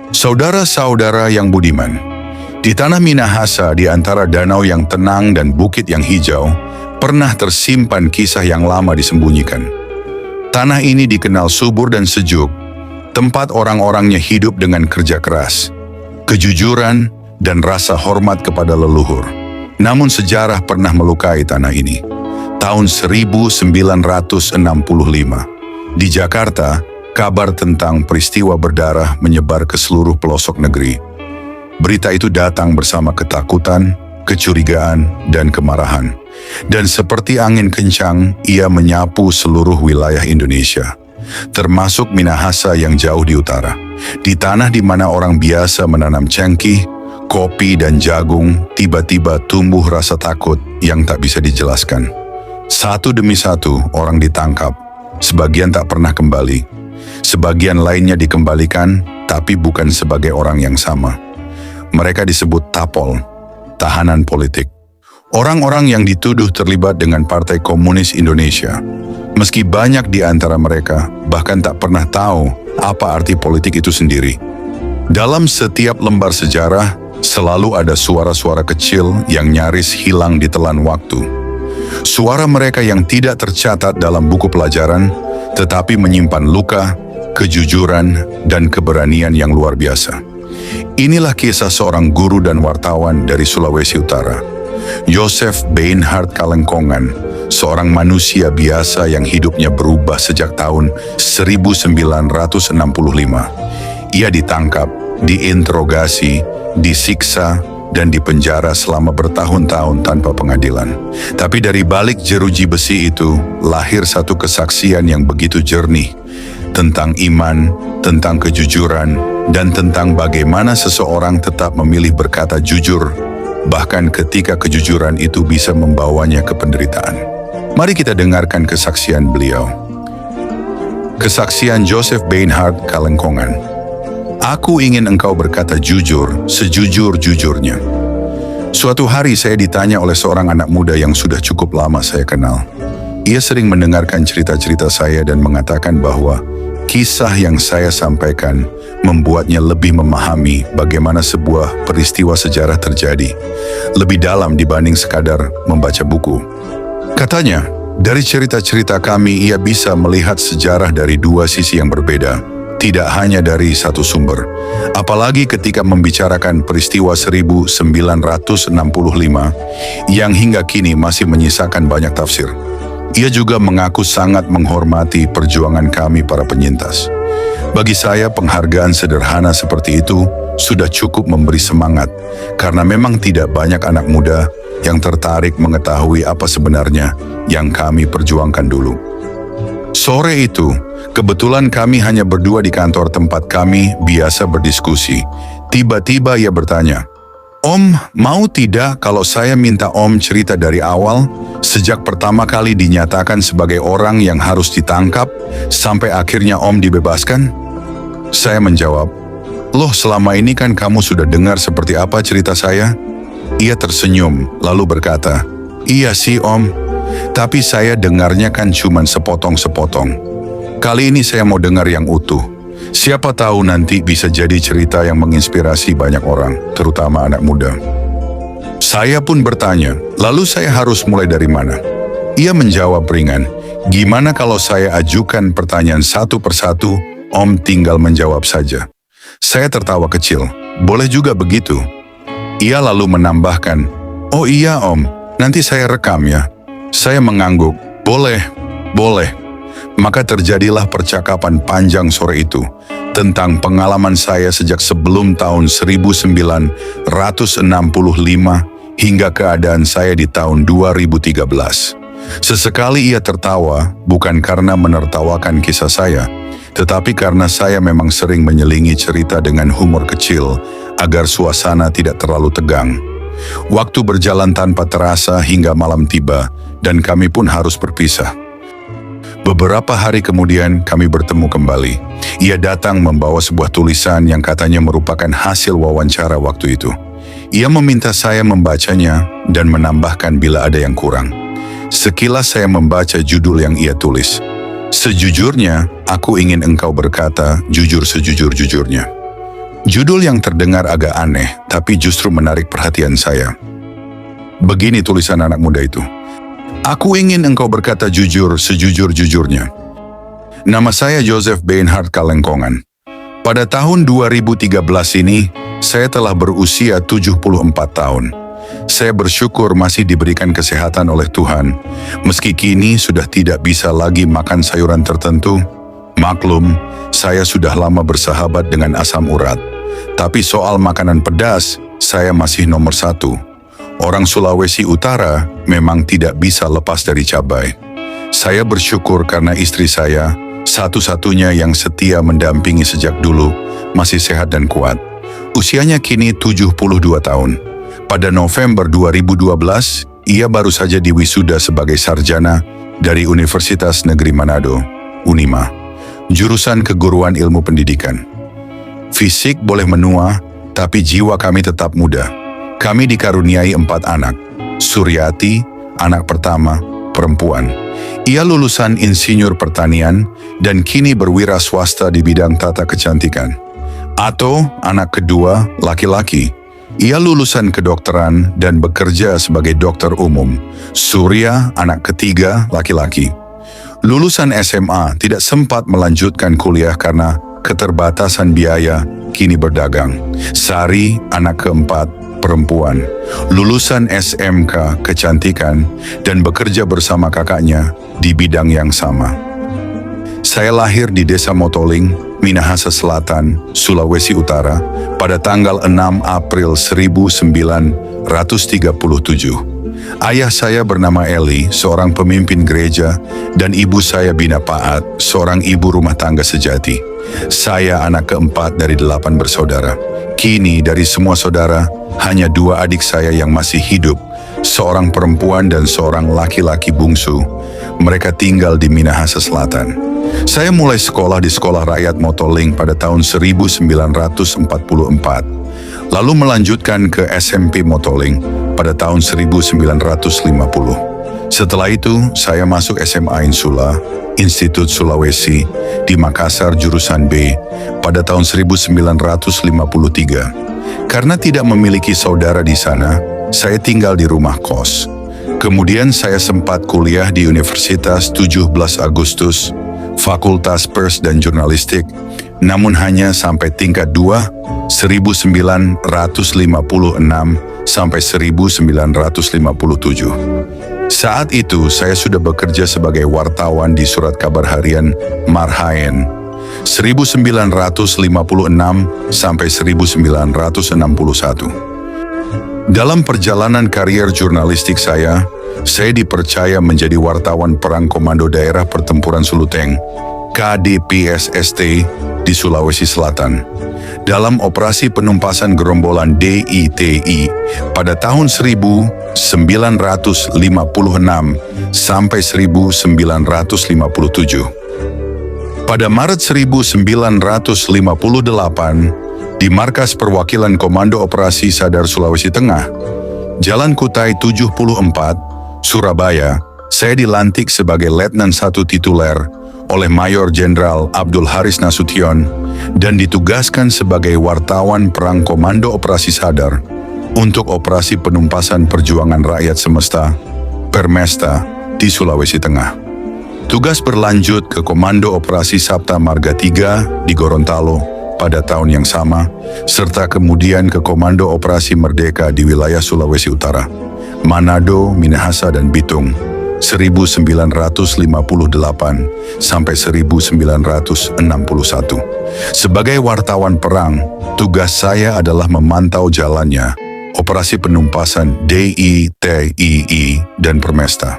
Saudara-saudara yang budiman, di tanah Minahasa di antara danau yang tenang dan bukit yang hijau, pernah tersimpan kisah yang lama disembunyikan. Tanah ini dikenal subur dan sejuk, tempat orang-orangnya hidup dengan kerja keras, kejujuran, dan rasa hormat kepada leluhur. Namun sejarah pernah melukai tanah ini. Tahun 1965, di Jakarta, kabar tentang peristiwa berdarah menyebar ke seluruh pelosok negeri. Berita itu datang bersama ketakutan, kecurigaan, dan kemarahan. Dan seperti angin kencang, ia menyapu seluruh wilayah Indonesia, termasuk Minahasa yang jauh di utara. Di tanah di mana orang biasa menanam cengkih, kopi, dan jagung, tiba-tiba tumbuh rasa takut yang tak bisa dijelaskan. Satu demi satu orang ditangkap, sebagian tak pernah kembali. Sebagian lainnya dikembalikan, tapi bukan sebagai orang yang sama. Mereka disebut tapol, tahanan politik. Orang-orang yang dituduh terlibat dengan Partai Komunis Indonesia. Meski banyak di antara mereka bahkan tak pernah tahu apa arti politik itu sendiri. Dalam setiap lembar sejarah, selalu ada suara-suara kecil yang nyaris hilang ditelan waktu. Suara mereka yang tidak tercatat dalam buku pelajaran, tetapi menyimpan luka, kejujuran, dan keberanian yang luar biasa. Inilah kisah seorang guru dan wartawan dari Sulawesi Utara, Joseph Beinhard Kalengkongan, seorang manusia biasa yang hidupnya berubah sejak tahun 1965. Ia ditangkap, diinterogasi, disiksa, dan dipenjara selama bertahun-tahun tanpa pengadilan. Tapi dari balik jeruji besi itu, lahir satu kesaksian yang begitu jernih, tentang iman, tentang kejujuran, dan tentang bagaimana seseorang tetap memilih berkata jujur, bahkan ketika kejujuran itu bisa membawanya ke penderitaan. Mari kita dengarkan kesaksian beliau. Kesaksian Joseph Beinhard Kalengkongan. Aku ingin engkau berkata jujur, sejujur-jujurnya. Suatu hari saya ditanya oleh seorang anak muda yang sudah cukup lama saya kenal. Ia sering mendengarkan cerita-cerita saya dan mengatakan bahwa kisah yang saya sampaikan membuatnya lebih memahami bagaimana sebuah peristiwa sejarah terjadi, lebih dalam dibanding sekadar membaca buku. Katanya, dari cerita-cerita kami ia bisa melihat sejarah dari dua sisi yang berbeda, tidak hanya dari satu sumber. Apalagi ketika membicarakan peristiwa 1965 yang hingga kini masih menyisakan banyak tafsir. Ia juga mengaku sangat menghormati perjuangan kami para penyintas. Bagi saya, penghargaan sederhana seperti itu sudah cukup memberi semangat, karena memang tidak banyak anak muda yang tertarik mengetahui apa sebenarnya yang kami perjuangkan dulu. Sore itu, kebetulan kami hanya berdua di kantor tempat kami biasa berdiskusi. Tiba-tiba ia bertanya, "Om, mau tidak kalau saya minta Om cerita dari awal, sejak pertama kali dinyatakan sebagai orang yang harus ditangkap, sampai akhirnya Om dibebaskan?" Saya menjawab, "Loh, selama ini kan kamu sudah dengar seperti apa cerita saya?" Ia tersenyum, lalu berkata, "Iya sih Om, tapi saya dengarnya kan cuma sepotong-sepotong. Kali ini saya mau dengar yang utuh. Siapa tahu nanti bisa jadi cerita yang menginspirasi banyak orang, terutama anak muda." Saya pun bertanya, lalu saya harus mulai dari mana? Ia menjawab ringan, "Gimana kalau saya ajukan pertanyaan satu persatu, Om tinggal menjawab saja." Saya tertawa kecil, "Boleh juga begitu?" Ia lalu menambahkan, "Oh iya Om, nanti saya rekam ya." Saya mengangguk, "Boleh, boleh." Maka terjadilah percakapan panjang sore itu tentang pengalaman saya sejak sebelum tahun 1965 hingga keadaan saya di tahun 2013. Sesekali ia tertawa, bukan karena menertawakan kisah saya, tetapi karena saya memang sering menyelingi cerita dengan humor kecil agar suasana tidak terlalu tegang. Waktu berjalan tanpa terasa hingga malam tiba dan kami pun harus berpisah. Beberapa hari kemudian kami bertemu kembali. Ia datang membawa sebuah tulisan yang katanya merupakan hasil wawancara waktu itu. Ia meminta saya membacanya dan menambahkan bila ada yang kurang. Sekilas saya membaca judul yang ia tulis. "Sejujurnya, aku ingin engkau berkata jujur sejujur-jujurnya." Judul yang terdengar agak aneh, tapi justru menarik perhatian saya. Begini tulisan anak muda itu. Aku ingin engkau berkata jujur sejujur-jujurnya. Nama saya Joseph Beinhard Kalengkongan. Pada tahun 2013 ini, saya telah berusia 74 tahun. Saya bersyukur masih diberikan kesehatan oleh Tuhan, meski kini sudah tidak bisa lagi makan sayuran tertentu. Maklum, saya sudah lama bersahabat dengan asam urat. Tapi soal makanan pedas, saya masih nomor 1. Orang Sulawesi Utara memang tidak bisa lepas dari cabai. Saya bersyukur karena istri saya, satu-satunya yang setia mendampingi sejak dulu, masih sehat dan kuat. Usianya kini 72 tahun. Pada November 2012, ia baru saja diwisuda sebagai sarjana dari Universitas Negeri Manado, Unima, jurusan keguruan ilmu pendidikan. Fisik boleh menua, tapi jiwa kami tetap muda. Kami dikaruniai 4 anak. Suryati, anak pertama, perempuan. Ia lulusan insinyur pertanian dan kini berwira swasta di bidang tata kecantikan. Ato, anak kedua, laki-laki. Ia lulusan kedokteran dan bekerja sebagai dokter umum. Surya, anak ketiga, laki-laki. Lulusan SMA, tidak sempat melanjutkan kuliah karena keterbatasan biaya, kini berdagang. Sari, anak keempat, perempuan. Lulusan SMK kecantikan dan bekerja bersama kakaknya di bidang yang sama. Saya lahir di Desa Motoling, Minahasa Selatan, Sulawesi Utara pada tanggal 6 April 1937. Ayah saya bernama Eli, seorang pemimpin gereja, dan ibu saya Bina Paat, seorang ibu rumah tangga sejati. Saya anak keempat dari 8 bersaudara. Kini dari semua saudara, hanya 2 adik saya yang masih hidup, seorang perempuan dan seorang laki-laki bungsu. Mereka tinggal di Minahasa Selatan. Saya mulai sekolah di Sekolah Rakyat Motoling pada tahun 1944, lalu melanjutkan ke SMP Motoling pada tahun 1950. Setelah itu, saya masuk SMA Insula, Institut Sulawesi, di Makassar jurusan B pada tahun 1953. Karena tidak memiliki saudara di sana, saya tinggal di rumah kos. Kemudian saya sempat kuliah di Universitas 17 Agustus, Fakultas Pers dan Jurnalistik, namun hanya sampai tingkat 2, 1956 sampai 1957. Saat itu saya sudah bekerja sebagai wartawan di surat kabar harian Marhaen, 1956 sampai 1961. Dalam perjalanan karier jurnalistik saya dipercaya menjadi wartawan Perang Komando Daerah Pertempuran Suluteng, KDPSST, di Sulawesi Selatan. Dalam operasi penumpasan gerombolan DITI pada tahun 1956 sampai 1957. Pada Maret 1958, di Markas Perwakilan Komando Operasi Sadar Sulawesi Tengah, Jalan Kutai 74, Surabaya, saya dilantik sebagai Letnan 1 tituler oleh Mayor Jenderal Abdul Haris Nasution dan ditugaskan sebagai wartawan Perang Komando Operasi Sadar untuk operasi penumpasan perjuangan rakyat semesta, Permesta, di Sulawesi Tengah. Tugas berlanjut ke Komando Operasi Sabta Marga 3 di Gorontalo pada tahun yang sama, serta kemudian ke Komando Operasi Merdeka di wilayah Sulawesi Utara, Manado, Minahasa, dan Bitung, 1958 sampai 1961. Sebagai wartawan perang, tugas saya adalah memantau jalannya operasi penumpasan DITII dan Permesta.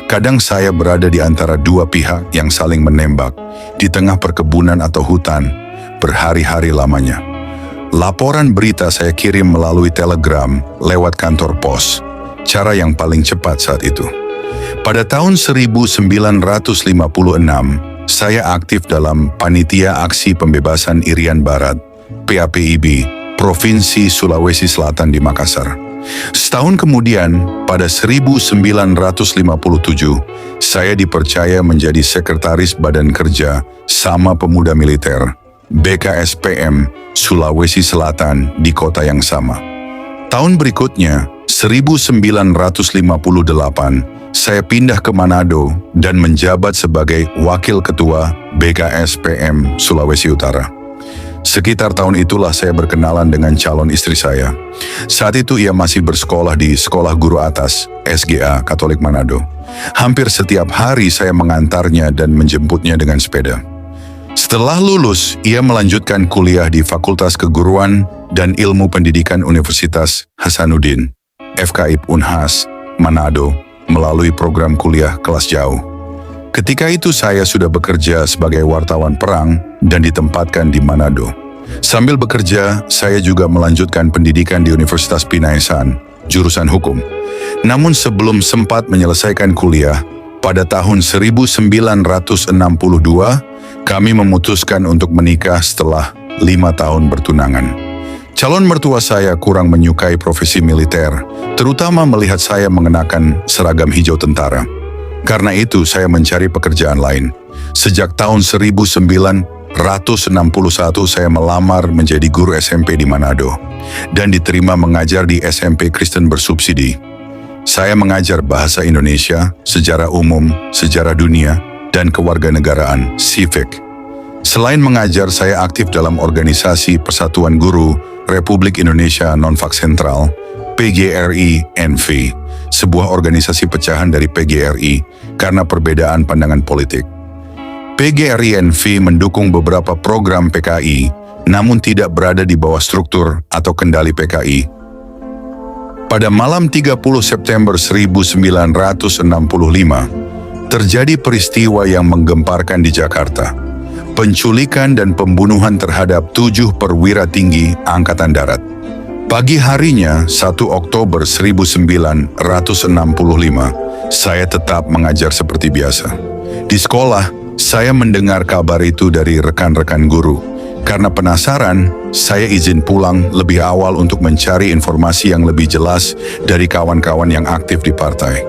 Kadang saya berada di antara 2 pihak yang saling menembak di tengah perkebunan atau hutan berhari-hari lamanya. Laporan berita saya kirim melalui telegram lewat kantor pos, cara yang paling cepat saat itu. Pada tahun 1956, saya aktif dalam Panitia Aksi Pembebasan Irian Barat, PAPIB, Provinsi Sulawesi Selatan di Makassar. Setahun kemudian, pada 1957, saya dipercaya menjadi Sekretaris Badan Kerja Sama Pemuda Militer, BKSPM, Sulawesi Selatan di kota yang sama. Tahun berikutnya, 1958, saya pindah ke Manado dan menjabat sebagai Wakil Ketua BKSPM Sulawesi Utara. Sekitar tahun itulah saya berkenalan dengan calon istri saya. Saat itu ia masih bersekolah di Sekolah Guru Atas, SGA, Katolik Manado. Hampir setiap hari saya mengantarnya dan menjemputnya dengan sepeda. Setelah lulus, ia melanjutkan kuliah di Fakultas Keguruan dan Ilmu Pendidikan Universitas Hasanuddin, FKIP Unhas, Manado, melalui program kuliah kelas jauh. Ketika itu saya sudah bekerja sebagai wartawan perang dan ditempatkan di Manado. Sambil bekerja, saya juga melanjutkan pendidikan di Universitas Pinaisan, jurusan hukum. Namun sebelum sempat menyelesaikan kuliah, pada tahun 1962, kami memutuskan untuk menikah setelah 5 tahun bertunangan. Calon mertua saya kurang menyukai profesi militer, terutama melihat saya mengenakan seragam hijau tentara. Karena itu saya mencari pekerjaan lain. Sejak tahun 1961 saya melamar menjadi guru SMP di Manado dan diterima mengajar di SMP Kristen bersubsidi. Saya mengajar bahasa Indonesia, sejarah umum, sejarah dunia, dan kewarganegaraan (civic). Selain mengajar, saya aktif dalam organisasi Persatuan Guru Republik Indonesia Non-Vak Sentral, PGRI-NV, sebuah organisasi pecahan dari PGRI karena perbedaan pandangan politik. PGRI-NV mendukung beberapa program PKI, namun tidak berada di bawah struktur atau kendali PKI. Pada malam 30 September 1965, terjadi peristiwa yang menggemparkan di Jakarta. Penculikan dan pembunuhan terhadap 7 perwira tinggi Angkatan Darat. Pagi harinya, 1 Oktober 1965, saya tetap mengajar seperti biasa. Di sekolah, saya mendengar kabar itu dari rekan-rekan guru. Karena penasaran, saya izin pulang lebih awal untuk mencari informasi yang lebih jelas dari kawan-kawan yang aktif di partai.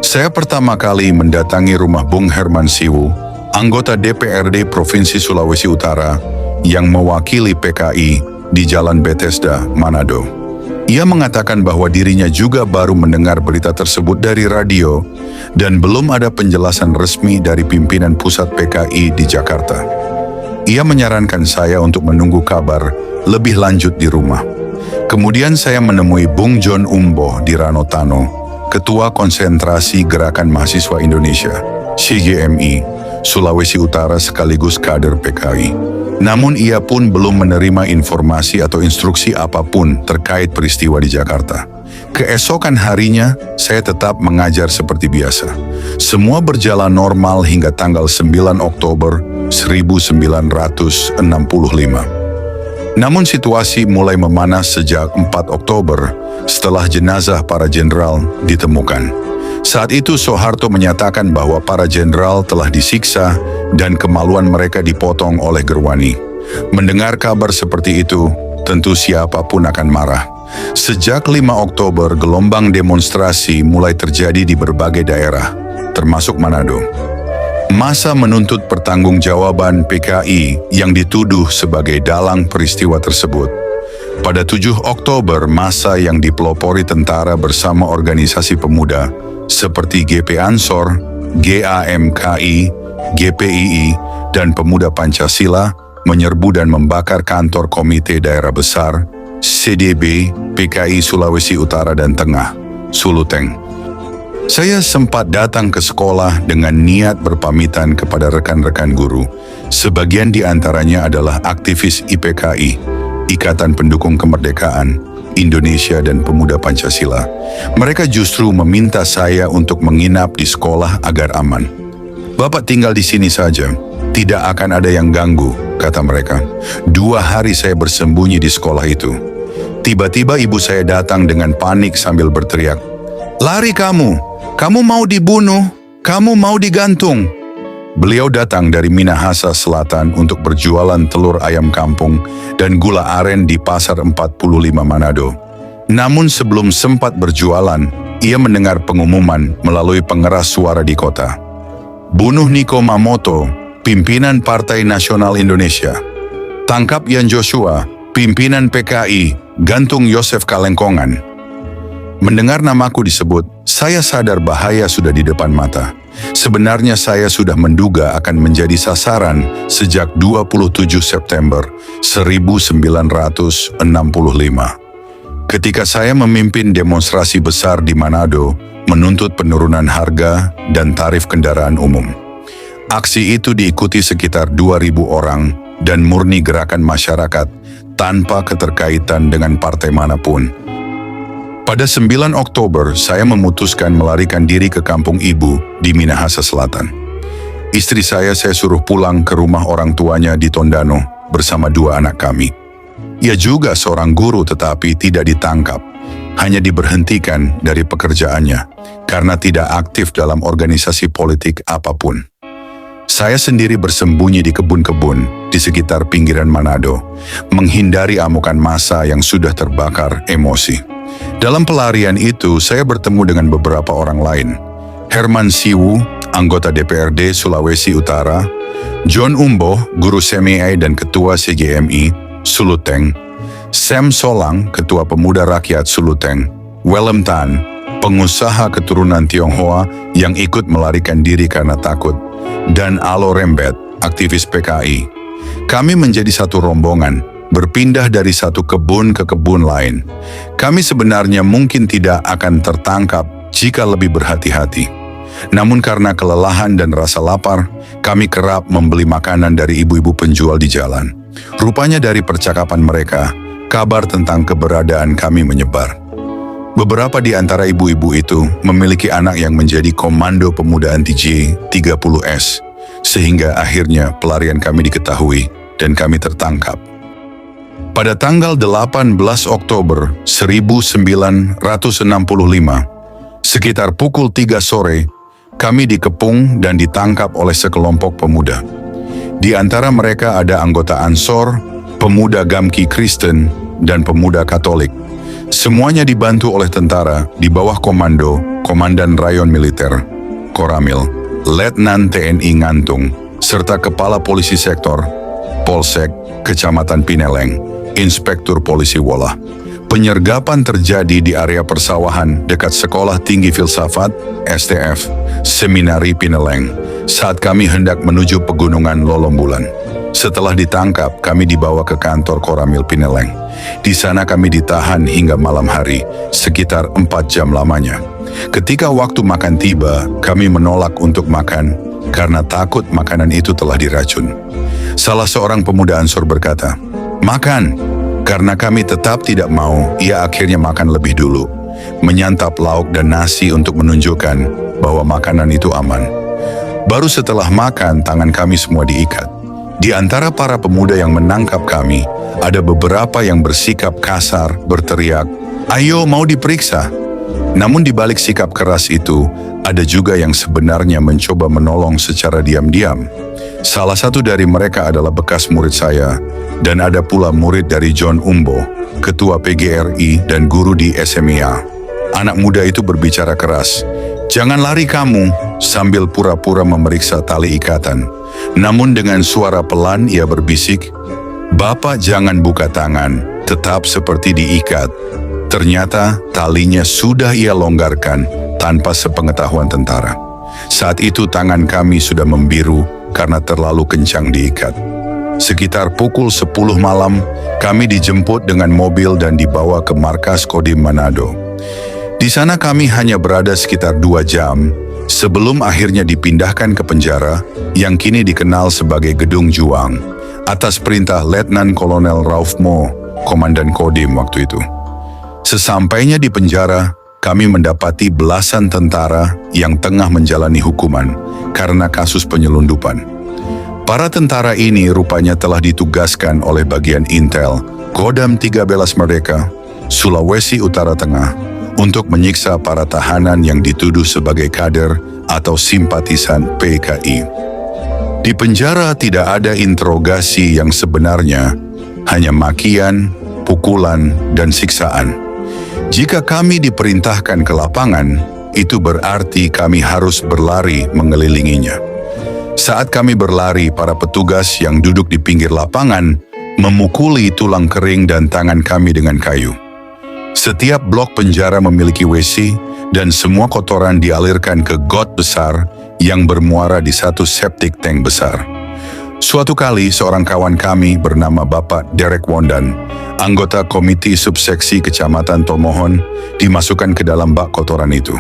Saya pertama kali mendatangi rumah Bung Herman Siwu, anggota DPRD Provinsi Sulawesi Utara yang mewakili PKI di Jalan Bethesda, Manado. Ia mengatakan bahwa dirinya juga baru mendengar berita tersebut dari radio dan belum ada penjelasan resmi dari pimpinan pusat PKI di Jakarta. Ia menyarankan saya untuk menunggu kabar lebih lanjut di rumah. Kemudian saya menemui Bung John Umboh di Ranotano, Ketua Konsentrasi Gerakan Mahasiswa Indonesia, CGMI, Sulawesi Utara sekaligus kader PKI. Namun ia pun belum menerima informasi atau instruksi apapun terkait peristiwa di Jakarta. Keesokan harinya, saya tetap mengajar seperti biasa. Semua berjalan normal hingga tanggal 9 Oktober 1965. Namun situasi mulai memanas sejak 4 Oktober setelah jenazah para jenderal ditemukan. Saat itu Soeharto menyatakan bahwa para jenderal telah disiksa dan kemaluan mereka dipotong oleh Gerwani. Mendengar kabar seperti itu, tentu siapapun akan marah. Sejak 5 Oktober, gelombang demonstrasi mulai terjadi di berbagai daerah, termasuk Manado. Massa menuntut pertanggungjawaban PKI yang dituduh sebagai dalang peristiwa tersebut. Pada 7 Oktober, massa yang dipelopori tentara bersama organisasi pemuda seperti GP Ansor, GAMKI, GPII, dan Pemuda Pancasila menyerbu dan membakar kantor Komite Daerah Besar, CDB, PKI Sulawesi Utara dan Tengah, Suluteng. Saya sempat datang ke sekolah dengan niat berpamitan kepada rekan-rekan guru. Sebagian di antaranya adalah aktivis IPKI, Ikatan Pendukung Kemerdekaan Indonesia dan Pemuda Pancasila. Mereka justru meminta saya untuk menginap di sekolah agar aman. "Bapak tinggal di sini saja, tidak akan ada yang ganggu," kata mereka. 2 hari saya bersembunyi di sekolah itu. Tiba-tiba ibu saya datang dengan panik sambil berteriak, "Lari kamu! Kamu mau dibunuh, kamu mau digantung." Beliau datang dari Minahasa Selatan untuk berjualan telur ayam kampung dan gula aren di Pasar 45 Manado. Namun sebelum sempat berjualan, ia mendengar pengumuman melalui pengeras suara di kota. "Bunuh Niko Mamoto, pimpinan Partai Nasional Indonesia." Tangkap Yan Joshua, pimpinan PKI, gantung Yosef Kalengkongan. Mendengar namaku disebut, saya sadar bahaya sudah di depan mata. Sebenarnya saya sudah menduga akan menjadi sasaran sejak 27 September 1965. Ketika saya memimpin demonstrasi besar di Manado, menuntut penurunan harga dan tarif kendaraan umum. Aksi itu diikuti sekitar 2.000 orang dan murni gerakan masyarakat tanpa keterkaitan dengan partai manapun. Pada 9 Oktober, saya memutuskan melarikan diri ke kampung ibu di Minahasa Selatan. Istri saya suruh pulang ke rumah orang tuanya di Tondano bersama 2 anak kami. Ia juga seorang guru tetapi tidak ditangkap, hanya diberhentikan dari pekerjaannya karena tidak aktif dalam organisasi politik apapun. Saya sendiri bersembunyi di kebun-kebun di sekitar pinggiran Manado, menghindari amukan massa yang sudah terbakar emosi. Dalam pelarian itu, saya bertemu dengan beberapa orang lain. Herman Siwu, anggota DPRD Sulawesi Utara, John Umboh, guru SMI dan ketua CGMI, Suluteng, Sam Solang, ketua Pemuda Rakyat Suluteng, Willem Tan, pengusaha keturunan Tionghoa yang ikut melarikan diri karena takut, dan Alo Rembet, aktivis PKI. Kami menjadi satu rombongan, berpindah dari satu kebun ke kebun lain. Kami sebenarnya mungkin tidak akan tertangkap jika lebih berhati-hati. Namun karena kelelahan dan rasa lapar, kami kerap membeli makanan dari ibu-ibu penjual di jalan. Rupanya dari percakapan mereka, kabar tentang keberadaan kami menyebar. Beberapa di antara ibu-ibu itu memiliki anak yang menjadi komando pemuda anti J30S, sehingga akhirnya pelarian kami diketahui dan kami tertangkap. Pada tanggal 18 Oktober 1965, sekitar pukul 3 sore, kami dikepung dan ditangkap oleh sekelompok pemuda. Di antara mereka ada anggota Ansor, pemuda Gamki Kristen, dan pemuda Katolik. Semuanya dibantu oleh tentara di bawah komando Komandan Rayon Militer, Koramil, Letnan TNI Ngantung, serta Kepala Polisi Sektor, Polsek, Kecamatan Pineleng, Inspektur Polisi Wola. Penyergapan terjadi di area persawahan dekat Sekolah Tinggi Filsafat, STF, Seminari Pineleng, saat kami hendak menuju pegunungan Lolombulan. Setelah ditangkap, kami dibawa ke kantor Koramil Pineleng. Di sana kami ditahan hingga malam hari, sekitar 4 jam lamanya. Ketika waktu makan tiba, kami menolak untuk makan karena takut makanan itu telah diracun. Salah seorang pemuda Ansor berkata, "Makan." Karena kami tetap tidak mau, ia akhirnya makan lebih dulu, menyantap lauk dan nasi untuk menunjukkan bahwa makanan itu aman. Baru setelah makan, tangan kami semua diikat. Di antara para pemuda yang menangkap kami, ada beberapa yang bersikap kasar, berteriak, "Ayo, mau diperiksa." Namun di balik sikap keras itu, ada juga yang sebenarnya mencoba menolong secara diam-diam. Salah satu dari mereka adalah bekas murid saya, dan ada pula murid dari John Umboh, ketua PGRI dan guru di SMIA. Anak muda itu berbicara keras, "Jangan lari kamu," sambil pura-pura memeriksa tali ikatan. Namun dengan suara pelan ia berbisik, "Bapak jangan buka tangan, tetap seperti diikat." Ternyata talinya sudah ia longgarkan tanpa sepengetahuan tentara. Saat itu tangan kami sudah membiru karena terlalu kencang diikat. Sekitar pukul 10 malam, kami dijemput dengan mobil dan dibawa ke markas Kodim Manado. Di sana kami hanya berada sekitar 2 jam, sebelum akhirnya dipindahkan ke penjara yang kini dikenal sebagai Gedung Juang, atas perintah Letnan Kolonel Rauf Mo, Komandan Kodim waktu itu. Sesampainya di penjara, kami mendapati belasan tentara yang tengah menjalani hukuman karena kasus penyelundupan. Para tentara ini rupanya telah ditugaskan oleh bagian Intel, Kodam 13 Merdeka, Sulawesi Utara Tengah, untuk menyiksa para tahanan yang dituduh sebagai kader atau simpatisan PKI. Di penjara tidak ada interogasi yang sebenarnya, hanya makian, pukulan, dan siksaan. Jika kami diperintahkan ke lapangan, itu berarti kami harus berlari mengelilinginya. Saat kami berlari, para petugas yang duduk di pinggir lapangan memukuli tulang kering dan tangan kami dengan kayu. Setiap blok penjara memiliki WC dan semua kotoran dialirkan ke got besar yang bermuara di satu septic tank besar. Suatu kali seorang kawan kami bernama Bapak Derek Wondan, anggota komiti subseksi Kecamatan Tomohon, dimasukkan ke dalam bak kotoran itu.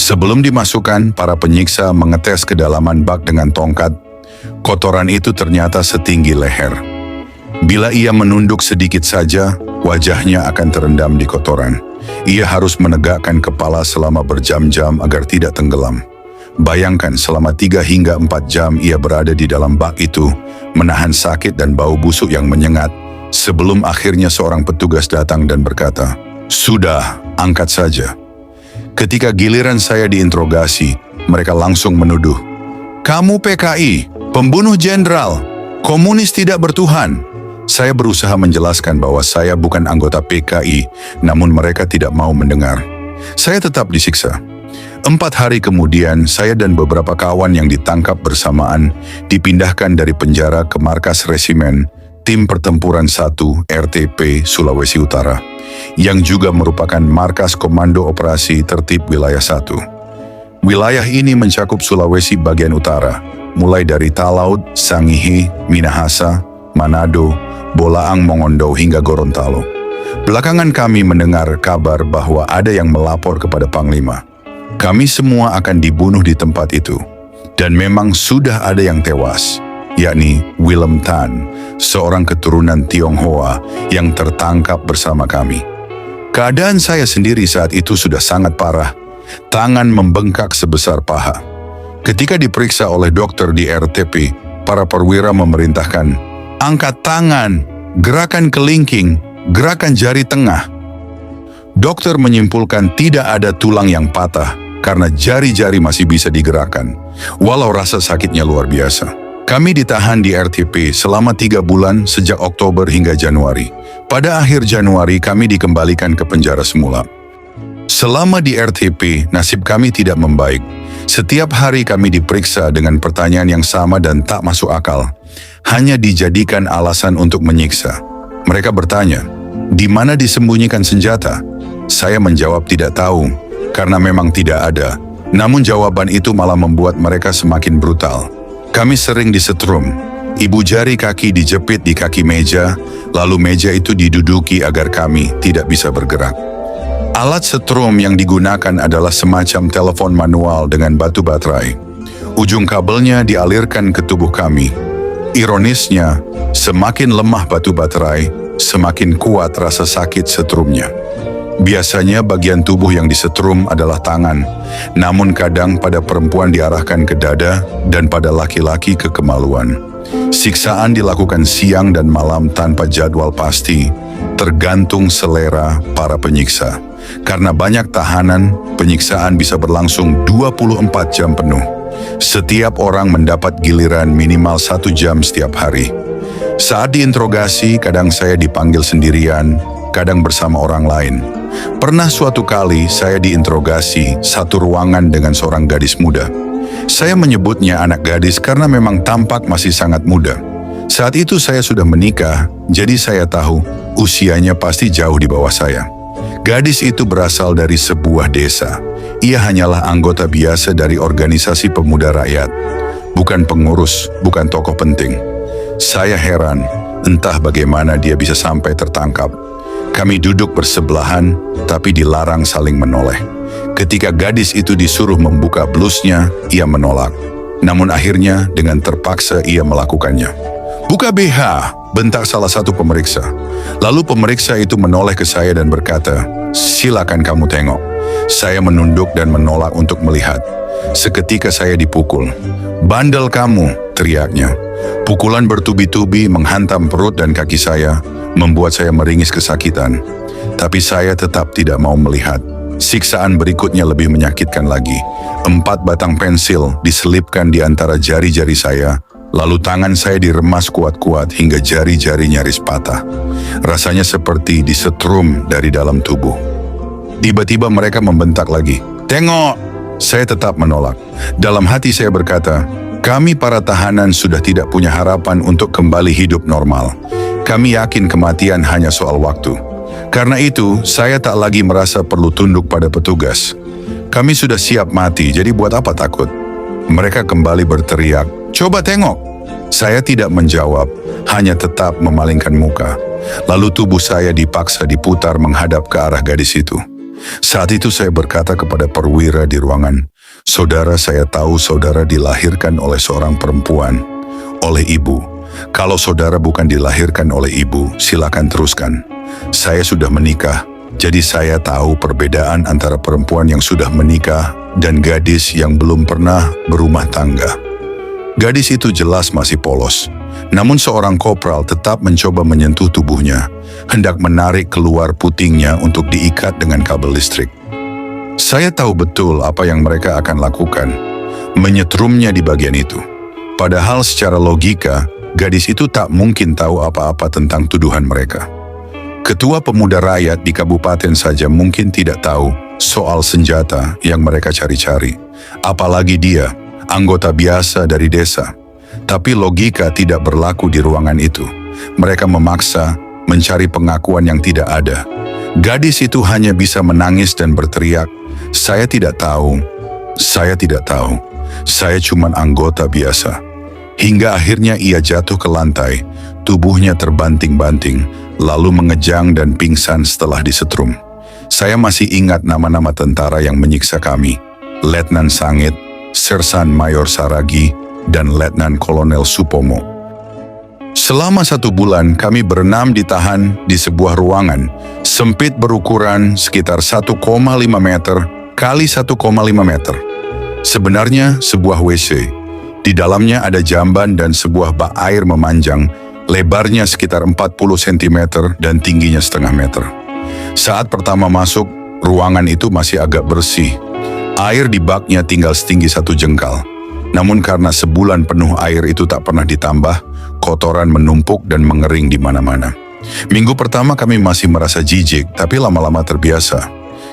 Sebelum dimasukkan, para penyiksa mengetes kedalaman bak dengan tongkat. Kotoran itu ternyata setinggi leher. Bila ia menunduk sedikit saja, wajahnya akan terendam di kotoran. Ia harus menegakkan kepala selama berjam-jam agar tidak tenggelam. Bayangkan selama 3 hingga 4 jam ia berada di dalam bak itu, menahan sakit dan bau busuk yang menyengat, sebelum akhirnya seorang petugas datang dan berkata, "Sudah, angkat saja." Ketika giliran saya diinterogasi, mereka langsung menuduh, "Kamu PKI, pembunuh jenderal, komunis tidak bertuhan." Saya berusaha menjelaskan bahwa saya bukan anggota PKI, namun mereka tidak mau mendengar. Saya tetap disiksa. 4 hari kemudian, saya dan beberapa kawan yang ditangkap bersamaan dipindahkan dari penjara ke markas resimen Tim Pertempuran 1 RTP Sulawesi Utara, yang juga merupakan markas Komando Operasi Tertib Wilayah 1. Wilayah ini mencakup Sulawesi bagian utara, mulai dari Talaud, Sangihe, Minahasa, Manado, Bolaang Mongondo hingga Gorontalo. Belakangan kami mendengar kabar bahwa ada yang melapor kepada Panglima. Kami semua akan dibunuh di tempat itu. Dan memang sudah ada yang tewas, yakni Willem Tan, seorang keturunan Tionghoa yang tertangkap bersama kami. Keadaan saya sendiri saat itu sudah sangat parah. Tangan membengkak sebesar paha. Ketika diperiksa oleh dokter di RTP, para perwira memerintahkan, "Angkat tangan, gerakan kelingking, gerakan jari tengah." Dokter menyimpulkan tidak ada tulang yang patah karena jari-jari masih bisa digerakkan, walau rasa sakitnya luar biasa. Kami ditahan di RTP selama 3 bulan sejak Oktober hingga Januari. Pada akhir Januari kami dikembalikan ke penjara semula. Selama di RTP, nasib kami tidak membaik. Setiap hari kami diperiksa dengan pertanyaan yang sama dan tak masuk akal. Hanya dijadikan alasan untuk menyiksa. Mereka bertanya, "Di mana disembunyikan senjata?" Saya menjawab tidak tahu, karena memang tidak ada. Namun jawaban itu malah membuat mereka semakin brutal. Kami sering disetrum. Ibu jari kaki dijepit di kaki meja, lalu meja itu diduduki agar kami tidak bisa bergerak. Alat setrum yang digunakan adalah semacam telepon manual dengan batu baterai. Ujung kabelnya dialirkan ke tubuh kami. Ironisnya, semakin lemah batu baterai, semakin kuat rasa sakit setrumnya. Biasanya bagian tubuh yang disetrum adalah tangan, namun kadang pada perempuan diarahkan ke dada dan pada laki-laki ke kemaluan. Siksaan dilakukan siang dan malam tanpa jadwal pasti, tergantung selera para penyiksa. Karena banyak tahanan, penyiksaan bisa berlangsung 24 jam penuh. Setiap orang mendapat giliran minimal 1 jam setiap hari. Saat diinterogasi, kadang saya dipanggil sendirian, kadang bersama orang lain. Pernah suatu kali saya diinterogasi satu ruangan dengan seorang gadis muda. Saya menyebutnya anak gadis karena memang tampak masih sangat muda. Saat itu saya sudah menikah, jadi saya tahu usianya pasti jauh di bawah saya. Gadis itu berasal dari sebuah desa. Ia hanyalah anggota biasa dari organisasi pemuda rakyat. Bukan pengurus, bukan tokoh penting. Saya heran, entah bagaimana dia bisa sampai tertangkap. Kami duduk bersebelahan, tapi dilarang saling menoleh. Ketika gadis itu disuruh membuka blusnya, ia menolak. Namun akhirnya dengan terpaksa ia melakukannya. "Buka BH," bentak salah satu pemeriksa. Lalu pemeriksa itu menoleh ke saya dan berkata, "Silakan kamu tengok." Saya menunduk dan menolak untuk melihat. Seketika saya dipukul. "Bandel kamu," teriaknya. Pukulan bertubi-tubi menghantam perut dan kaki saya, membuat saya meringis kesakitan. Tapi saya tetap tidak mau melihat. Siksaan berikutnya lebih menyakitkan lagi. 4 batang pensil diselipkan di antara jari-jari saya, lalu tangan saya diremas kuat-kuat hingga jari-jari nyaris patah. Rasanya seperti disetrum dari dalam tubuh. Tiba-tiba mereka membentak lagi, "Tengok!" Saya tetap menolak. Dalam hati saya berkata, kami para tahanan sudah tidak punya harapan untuk kembali hidup normal. Kami yakin kematian hanya soal waktu. Karena itu, saya tak lagi merasa perlu tunduk pada petugas. Kami sudah siap mati, jadi buat apa takut? Mereka kembali berteriak, "Coba tengok!" Saya tidak menjawab, hanya tetap memalingkan muka. Lalu tubuh saya dipaksa diputar menghadap ke arah gadis itu. Saat itu saya berkata kepada perwira di ruangan, "Saudara, saya tahu saudara dilahirkan oleh seorang perempuan, oleh ibu. Kalau saudara bukan dilahirkan oleh ibu, silakan teruskan. Saya sudah menikah, jadi saya tahu perbedaan antara perempuan yang sudah menikah dan gadis yang belum pernah berumah tangga." Gadis itu jelas masih polos, namun seorang kopral tetap mencoba menyentuh tubuhnya, hendak menarik keluar putingnya untuk diikat dengan kabel listrik. Saya tahu betul apa yang mereka akan lakukan, menyetrumnya di bagian itu. Padahal secara logika, gadis itu tak mungkin tahu apa-apa tentang tuduhan mereka. Ketua pemuda rakyat di kabupaten saja mungkin tidak tahu soal senjata yang mereka cari-cari. Apalagi dia, anggota biasa dari desa. Tapi logika tidak berlaku di ruangan itu. Mereka memaksa mencari pengakuan yang tidak ada. Gadis itu hanya bisa menangis dan berteriak, "Saya tidak tahu, saya tidak tahu, saya cuma anggota biasa." Hingga akhirnya ia jatuh ke lantai, tubuhnya terbanting-banting, lalu mengejang dan pingsan setelah disetrum. Saya masih ingat nama-nama tentara yang menyiksa kami, Letnan Sangit, Sersan Mayor Saragi, dan Letnan Kolonel Supomo. Selama 1 bulan kami berenam ditahan di sebuah ruangan, sempit berukuran sekitar 1,5 meter kali 1,5 meter. Sebenarnya sebuah WC. Di dalamnya ada jamban dan sebuah bak air memanjang, lebarnya sekitar 40 cm dan tingginya setengah meter. Saat pertama masuk, ruangan itu masih agak bersih. Air di baknya tinggal setinggi 1 jengkal. Namun karena sebulan penuh air itu tak pernah ditambah, kotoran menumpuk dan mengering di mana-mana. Minggu pertama kami masih merasa jijik, tapi lama-lama terbiasa.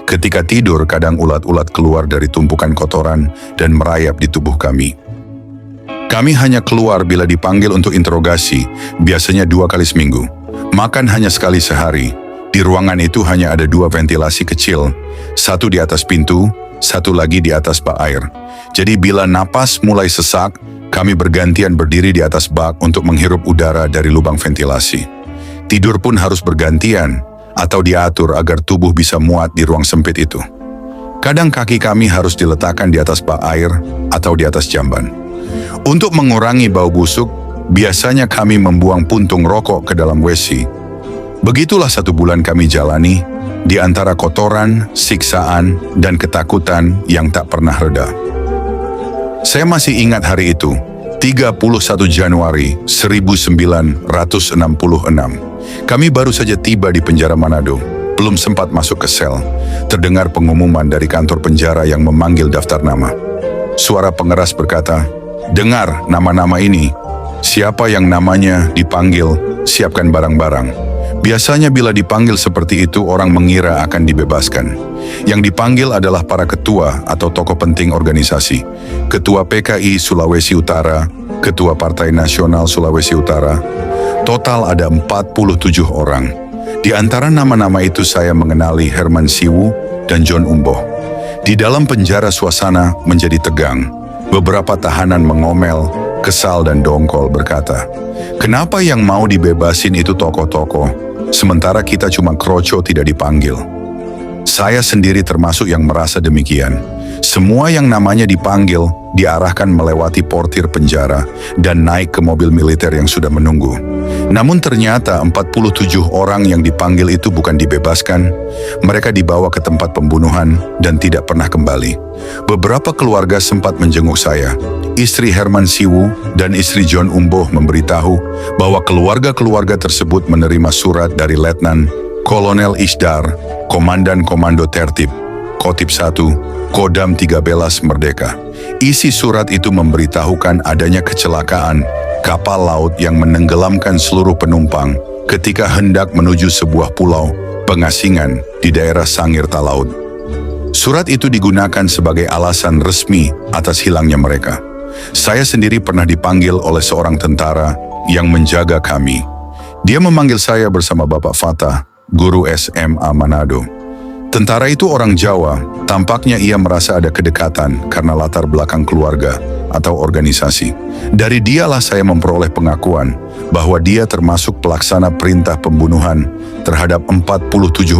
Ketika tidur, kadang ulat-ulat keluar dari tumpukan kotoran dan merayap di tubuh kami. Kami hanya keluar bila dipanggil untuk interogasi, biasanya 2 kali seminggu. Makan hanya sekali sehari. Di ruangan itu hanya ada 2 ventilasi kecil, satu di atas pintu, satu lagi di atas bak air. Jadi bila napas mulai sesak, kami bergantian berdiri di atas bak untuk menghirup udara dari lubang ventilasi. Tidur pun harus bergantian atau diatur agar tubuh bisa muat di ruang sempit itu. Kadang kaki kami harus diletakkan di atas bak air atau di atas jamban. Untuk mengurangi bau busuk, biasanya kami membuang puntung rokok ke dalam WC. Begitulah 1 bulan kami jalani, di antara kotoran, siksaan, dan ketakutan yang tak pernah reda. Saya masih ingat hari itu, 31 Januari 1966. Kami baru saja tiba di penjara Manado, belum sempat masuk ke sel. Terdengar pengumuman dari kantor penjara yang memanggil daftar nama. Suara pengeras berkata, "Dengar nama-nama ini. Siapa yang namanya dipanggil, siapkan barang-barang." Biasanya bila dipanggil seperti itu, orang mengira akan dibebaskan. Yang dipanggil adalah para ketua atau tokoh penting organisasi. Ketua PKI Sulawesi Utara, Ketua Partai Nasional Sulawesi Utara. Total ada 47 orang. Di antara nama-nama itu saya mengenali Herman Siwu dan John Umboh. Di dalam penjara suasana menjadi tegang. Beberapa tahanan mengomel, kesal dan dongkol berkata, "Kenapa yang mau dibebasin itu tokoh-tokoh? Sementara kita cuma kroco tidak dipanggil." Saya sendiri termasuk yang merasa demikian. Semua yang namanya dipanggil diarahkan melewati portir penjara dan naik ke mobil militer yang sudah menunggu. Namun ternyata 47 orang yang dipanggil itu bukan dibebaskan. Mereka dibawa ke tempat pembunuhan dan tidak pernah kembali. Beberapa keluarga sempat menjenguk saya. Istri Herman Siwu dan istri John Umboh memberitahu bahwa keluarga-keluarga tersebut menerima surat dari Letnan Kolonel Isdar, Komandan Komando Tertib, Kotip 1, Kodam 13 Merdeka. Isi surat itu memberitahukan adanya kecelakaan kapal laut yang menenggelamkan seluruh penumpang ketika hendak menuju sebuah pulau pengasingan di daerah Sangir Talaut. Surat itu digunakan sebagai alasan resmi atas hilangnya mereka. Saya sendiri pernah dipanggil oleh seorang tentara yang menjaga kami. Dia memanggil saya bersama Bapak Fatah, guru SMA Manado. Tentara itu orang Jawa, tampaknya ia merasa ada kedekatan karena latar belakang keluarga atau organisasi. Dari dialah saya memperoleh pengakuan bahwa dia termasuk pelaksana perintah pembunuhan terhadap 47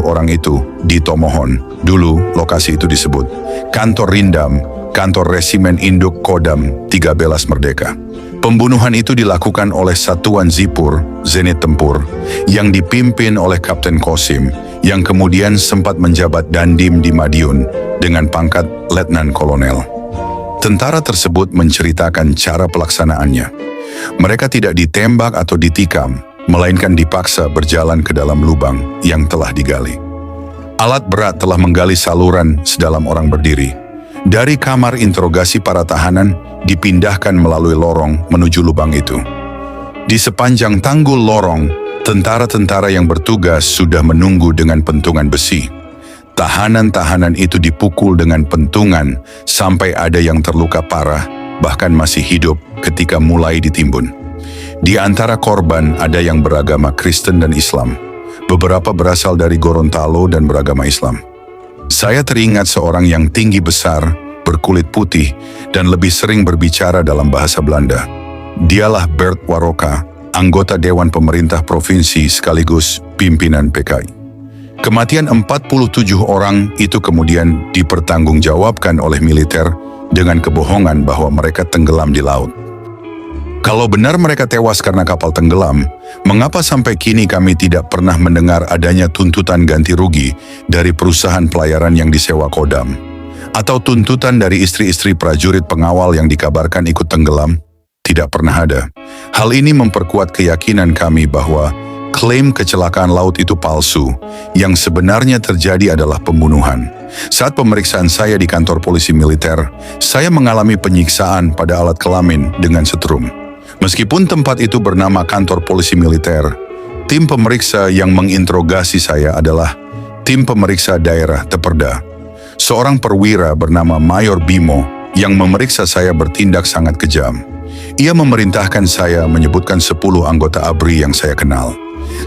orang itu di Tomohon. Dulu lokasi itu disebut Kantor Rindam, Kantor Resimen Induk Kodam 3 Belas Merdeka. Pembunuhan itu dilakukan oleh Satuan Zipur, Zenit Tempur, yang dipimpin oleh Kapten Kosim, yang kemudian sempat menjabat Dandim di Madiun dengan pangkat Letnan Kolonel. Tentara tersebut menceritakan cara pelaksanaannya. Mereka tidak ditembak atau ditikam, melainkan dipaksa berjalan ke dalam lubang yang telah digali. Alat berat telah menggali saluran sedalam orang berdiri. Dari kamar interogasi para tahanan dipindahkan melalui lorong menuju lubang itu. Di sepanjang tanggul lorong, tentara-tentara yang bertugas sudah menunggu dengan pentungan besi. Tahanan-tahanan itu dipukul dengan pentungan sampai ada yang terluka parah, bahkan masih hidup ketika mulai ditimbun. Di antara korban ada yang beragama Kristen dan Islam. Beberapa berasal dari Gorontalo dan beragama Islam. Saya teringat seorang yang tinggi besar, berkulit putih, dan lebih sering berbicara dalam bahasa Belanda. Dialah Bert Waroka, anggota Dewan Pemerintah Provinsi sekaligus pimpinan PKI. Kematian 47 orang itu kemudian dipertanggungjawabkan oleh militer dengan kebohongan bahwa mereka tenggelam di laut. Kalau benar mereka tewas karena kapal tenggelam, mengapa sampai kini kami tidak pernah mendengar adanya tuntutan ganti rugi dari perusahaan pelayaran yang disewa Kodam? Atau tuntutan dari istri-istri prajurit pengawal yang dikabarkan ikut tenggelam? Tidak pernah ada. Hal ini memperkuat keyakinan kami bahwa klaim kecelakaan laut itu palsu, yang sebenarnya terjadi adalah pembunuhan. Saat pemeriksaan saya di kantor polisi militer, saya mengalami penyiksaan pada alat kelamin dengan setrum. Meskipun tempat itu bernama kantor polisi militer, tim pemeriksa yang menginterogasi saya adalah tim pemeriksa daerah Teperda. Seorang perwira bernama Mayor Bimo yang memeriksa saya bertindak sangat kejam. Ia memerintahkan saya menyebutkan 10 anggota ABRI yang saya kenal.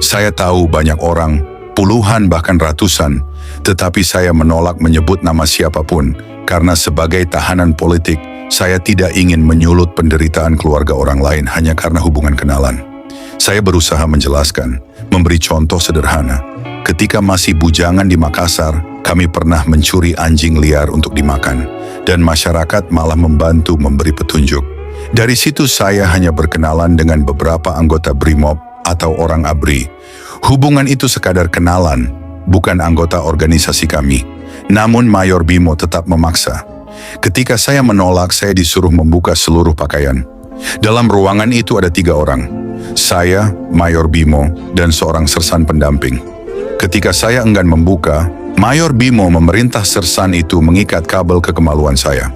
Saya tahu banyak orang, puluhan bahkan ratusan, tetapi saya menolak menyebut nama siapapun karena sebagai tahanan politik, saya tidak ingin menyulut penderitaan keluarga orang lain hanya karena hubungan kenalan. Saya berusaha menjelaskan, memberi contoh sederhana. Ketika masih bujangan di Makassar, kami pernah mencuri anjing liar untuk dimakan, dan masyarakat malah membantu memberi petunjuk. Dari situ saya hanya berkenalan dengan beberapa anggota BRIMOB atau orang ABRI. Hubungan itu sekadar kenalan, bukan anggota organisasi kami. Namun Mayor Bimo tetap memaksa. Ketika saya menolak, saya disuruh membuka seluruh pakaian. Dalam ruangan itu ada 3 orang. Saya, Mayor Bimo, dan seorang sersan pendamping. Ketika saya enggan membuka, Mayor Bimo memerintah sersan itu mengikat kabel kekemaluan saya.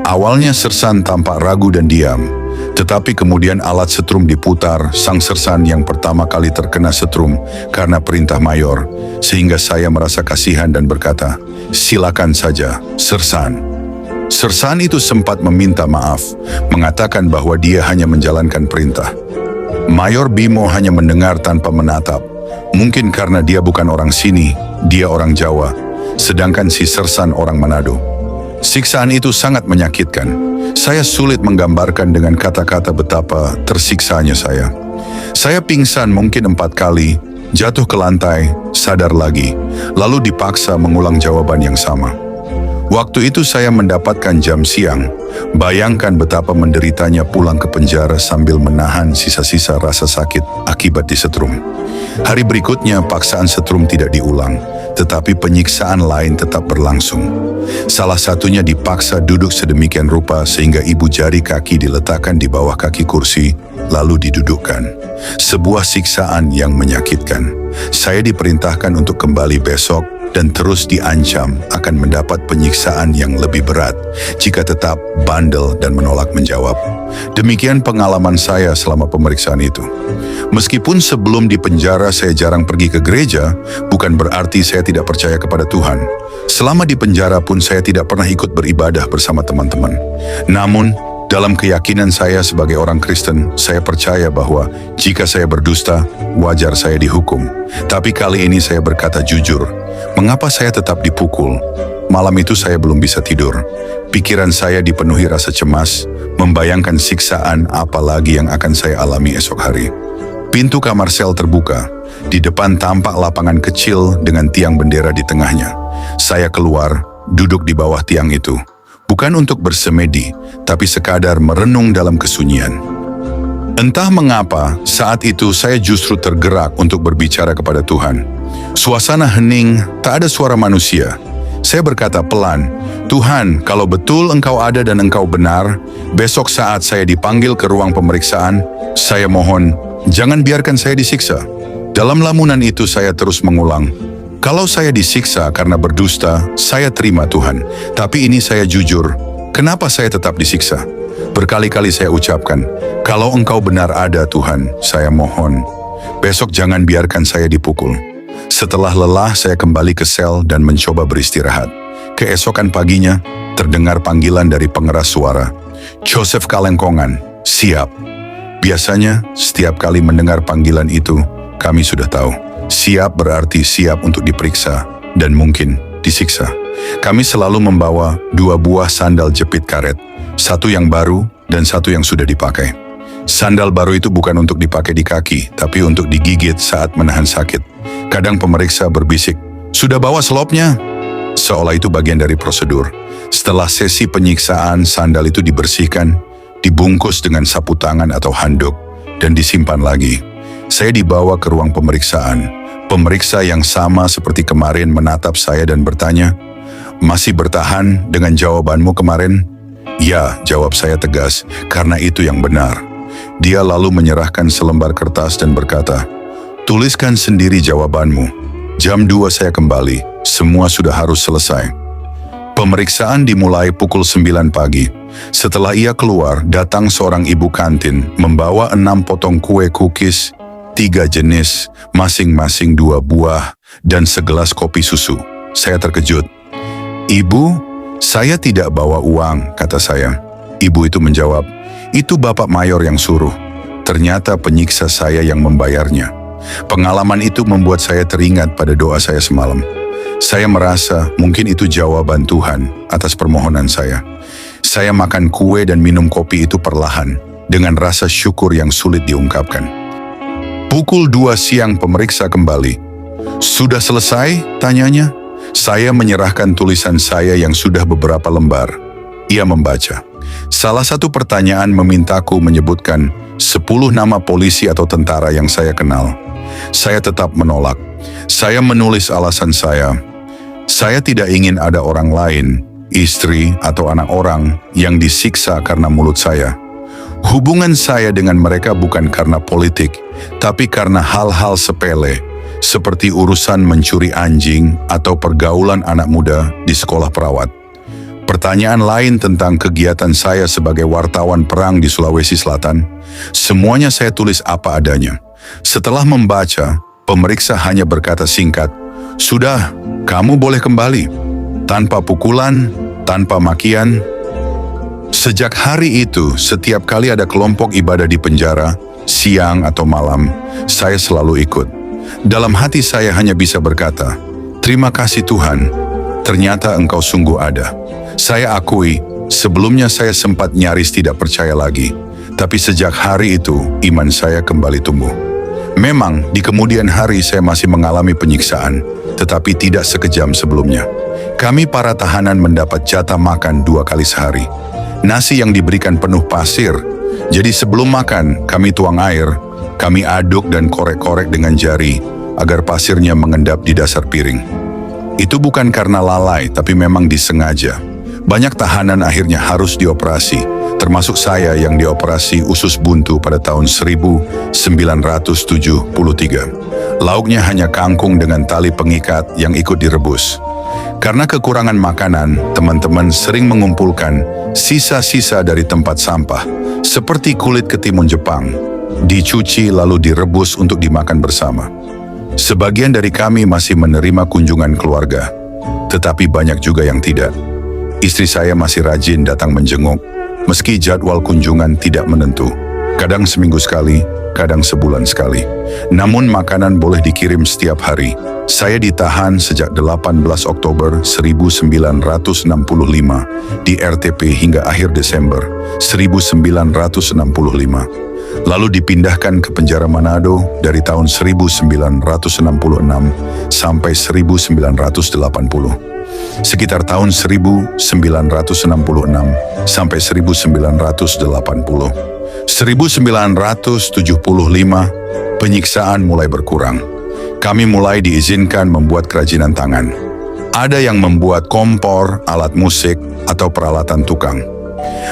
Awalnya sersan tampak ragu dan diam, tetapi kemudian alat setrum diputar, sang sersan yang pertama kali terkena setrum karena perintah mayor, sehingga saya merasa kasihan dan berkata, "Silakan saja, sersan." Sersan itu sempat meminta maaf, mengatakan bahwa dia hanya menjalankan perintah. Mayor Bimo hanya mendengar tanpa menatap. Mungkin karena dia bukan orang sini, dia orang Jawa, sedangkan si sersan orang Manado. Siksaan itu sangat menyakitkan. Saya sulit menggambarkan dengan kata-kata betapa tersiksanya saya. Saya pingsan mungkin 4 kali, jatuh ke lantai, sadar lagi, lalu dipaksa mengulang jawaban yang sama. Waktu itu saya mendapatkan jam siang. Bayangkan betapa menderitanya pulang ke penjara sambil menahan sisa-sisa rasa sakit akibat disetrum. Hari berikutnya paksaan setrum tidak diulang, tetapi penyiksaan lain tetap berlangsung. Salah satunya dipaksa duduk sedemikian rupa sehingga ibu jari kaki diletakkan di bawah kaki kursi, lalu didudukkan. Sebuah siksaan yang menyakitkan. Saya diperintahkan untuk kembali besok dan terus diancam akan mendapat penyiksaan yang lebih berat jika tetap bandel dan menolak menjawab. Demikian pengalaman saya selama pemeriksaan itu. Meskipun sebelum di penjara saya jarang pergi ke gereja, bukan berarti saya tidak percaya kepada Tuhan. Selama di penjara pun saya tidak pernah ikut beribadah bersama teman-teman. Namun, Dalam keyakinan saya sebagai orang Kristen, saya percaya bahwa jika saya berdusta, wajar saya dihukum. Tapi kali ini saya berkata jujur, mengapa saya tetap dipukul? Malam itu saya belum bisa tidur. Pikiran saya dipenuhi rasa cemas, membayangkan siksaan apa lagi yang akan saya alami esok hari. Pintu kamar sel terbuka. Di depan tampak lapangan kecil dengan tiang bendera di tengahnya. Saya keluar, duduk di bawah tiang itu. Bukan untuk bersemedi, tapi sekadar merenung dalam kesunyian. Entah mengapa, saat itu saya justru tergerak untuk berbicara kepada Tuhan. Suasana hening, tak ada suara manusia. Saya berkata pelan, "Tuhan, kalau betul Engkau ada dan Engkau benar, besok saat saya dipanggil ke ruang pemeriksaan, saya mohon, jangan biarkan saya disiksa." Dalam lamunan itu saya terus mengulang, "Kalau saya disiksa karena berdusta, saya terima Tuhan. Tapi ini saya jujur, kenapa saya tetap disiksa?" Berkali-kali saya ucapkan, "Kalau Engkau benar ada Tuhan, saya mohon, besok jangan biarkan saya dipukul." Setelah lelah, saya kembali ke sel dan mencoba beristirahat. Keesokan paginya, terdengar panggilan dari pengeras suara. "Joseph Kalengkongan, siap." Biasanya, setiap kali mendengar panggilan itu, kami sudah tahu. Siap berarti siap untuk diperiksa dan mungkin disiksa. Kami selalu membawa 2 buah sandal jepit karet, satu yang baru dan satu yang sudah dipakai. Sandal baru itu bukan untuk dipakai di kaki, tapi untuk digigit saat menahan sakit. Kadang pemeriksa berbisik, "Sudah bawa selopnya?" Seolah itu bagian dari prosedur. Setelah sesi penyiksaan, sandal itu dibersihkan, dibungkus dengan sapu tangan atau handuk, dan disimpan lagi. Saya dibawa ke ruang pemeriksaan. Pemeriksa yang sama seperti kemarin menatap saya dan bertanya, "Masih bertahan dengan jawabanmu kemarin?" "Ya," jawab saya tegas, "karena itu yang benar." Dia lalu menyerahkan selembar kertas dan berkata, "Tuliskan sendiri jawabanmu." Jam 2 saya kembali, semua sudah harus selesai. Pemeriksaan dimulai pukul 9 pagi. Setelah ia keluar, datang seorang ibu kantin membawa 6 potong kue cookies, 3 jenis, masing-masing 2 buah, dan segelas kopi susu. Saya terkejut. "Ibu, saya tidak bawa uang," kata saya. Ibu itu menjawab, "Itu Bapak Mayor yang suruh." Ternyata penyiksa saya yang membayarnya. Pengalaman itu membuat saya teringat pada doa saya semalam. Saya merasa mungkin itu jawaban Tuhan atas permohonan saya. Saya makan kue dan minum kopi itu perlahan, dengan rasa syukur yang sulit diungkapkan. Pukul 2 siang pemeriksa kembali. "Sudah selesai?" tanyanya. Saya menyerahkan tulisan saya yang sudah beberapa lembar. Ia membaca. Salah satu pertanyaan memintaku menyebutkan 10 nama polisi atau tentara yang saya kenal. Saya tetap menolak. Saya menulis alasan saya. Saya tidak ingin ada orang lain, istri atau anak orang, yang disiksa karena mulut saya. Hubungan saya dengan mereka bukan karena politik, tapi karena hal-hal sepele, seperti urusan mencuri anjing atau pergaulan anak muda di sekolah perawat. Pertanyaan lain tentang kegiatan saya sebagai wartawan perang di Sulawesi Selatan, semuanya saya tulis apa adanya. Setelah membaca, pemeriksa hanya berkata singkat, "Sudah, kamu boleh kembali." Tanpa pukulan, tanpa makian. Sejak hari itu, setiap kali ada kelompok ibadah di penjara, siang atau malam, saya selalu ikut. Dalam hati saya hanya bisa berkata, "Terima kasih Tuhan, ternyata Engkau sungguh ada." Saya akui, sebelumnya saya sempat nyaris tidak percaya lagi, tapi sejak hari itu, iman saya kembali tumbuh. Memang, di kemudian hari saya masih mengalami penyiksaan, tetapi tidak sekejam sebelumnya. Kami para tahanan mendapat jatah makan 2 kali sehari. Nasi yang diberikan penuh pasir, jadi sebelum makan, kami tuang air, kami aduk dan korek-korek dengan jari, agar pasirnya mengendap di dasar piring. Itu bukan karena lalai, tapi memang disengaja. Banyak tahanan akhirnya harus dioperasi, termasuk saya yang dioperasi usus buntu pada tahun 1973. Lauknya hanya kangkung dengan tali pengikat yang ikut direbus. Karena kekurangan makanan, teman-teman sering mengumpulkan sisa-sisa dari tempat sampah, seperti kulit ketimun Jepang, dicuci lalu direbus untuk dimakan bersama. Sebagian dari kami masih menerima kunjungan keluarga, tetapi banyak juga yang tidak. Istri saya masih rajin datang menjenguk, meski jadwal kunjungan tidak menentu. Kadang seminggu sekali, kadang sebulan sekali. Namun makanan boleh dikirim setiap hari. Saya ditahan sejak 18 Oktober 1965 di RTP hingga akhir Desember 1965. Lalu dipindahkan ke penjara Manado dari tahun 1966 sampai 1980. Sekitar tahun 1966 sampai 1980. 1975, penyiksaan mulai berkurang. Kami mulai diizinkan membuat kerajinan tangan. Ada yang membuat kompor, alat musik, atau peralatan tukang.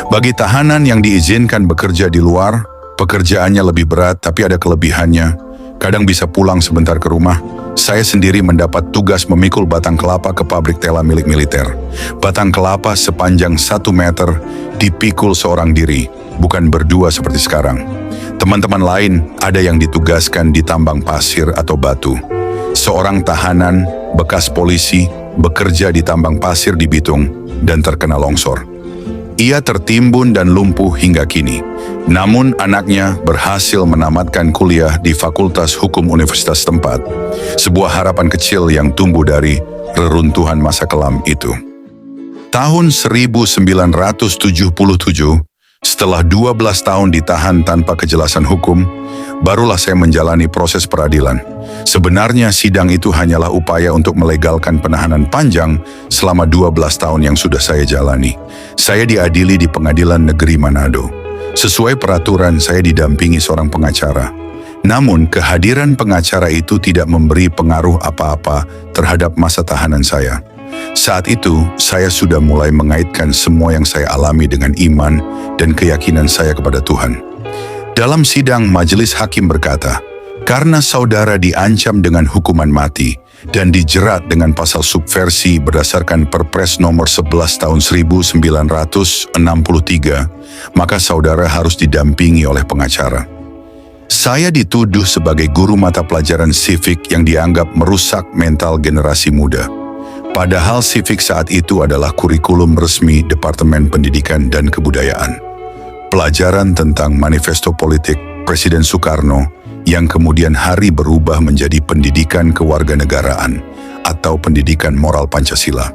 Bagi tahanan yang diizinkan bekerja di luar, pekerjaannya lebih berat tapi ada kelebihannya. Kadang bisa pulang sebentar ke rumah. Saya sendiri mendapat tugas memikul batang kelapa ke pabrik tela milik militer. Batang kelapa sepanjang 1 meter dipikul seorang diri, bukan berdua seperti sekarang. Teman-teman lain ada yang ditugaskan di tambang pasir atau batu. Seorang tahanan bekas polisi bekerja di tambang pasir di Bitung dan terkena longsor. Ia tertimbun dan lumpuh hingga kini. Namun anaknya berhasil menamatkan kuliah di Fakultas Hukum Universitas tempat. Sebuah harapan kecil yang tumbuh dari reruntuhan masa kelam itu. Tahun 1977, setelah 12 tahun ditahan tanpa kejelasan hukum, barulah saya menjalani proses peradilan. Sebenarnya sidang itu hanyalah upaya untuk melegalkan penahanan panjang selama 12 tahun yang sudah saya jalani. Saya diadili di Pengadilan Negeri Manado. Sesuai peraturan, saya didampingi seorang pengacara. Namun, kehadiran pengacara itu tidak memberi pengaruh apa-apa terhadap masa tahanan saya. Saat itu, saya sudah mulai mengaitkan semua yang saya alami dengan iman dan keyakinan saya kepada Tuhan. Dalam sidang, majelis hakim berkata, karena saudara diancam dengan hukuman mati dan dijerat dengan pasal subversi berdasarkan Perpres nomor 11 tahun 1963, maka saudara harus didampingi oleh pengacara. Saya dituduh sebagai guru mata pelajaran civic yang dianggap merusak mental generasi muda. Padahal civic saat itu adalah kurikulum resmi Departemen Pendidikan dan Kebudayaan. Pelajaran tentang manifesto politik Presiden Soekarno yang kemudian hari berubah menjadi pendidikan kewarganegaraan atau pendidikan moral Pancasila.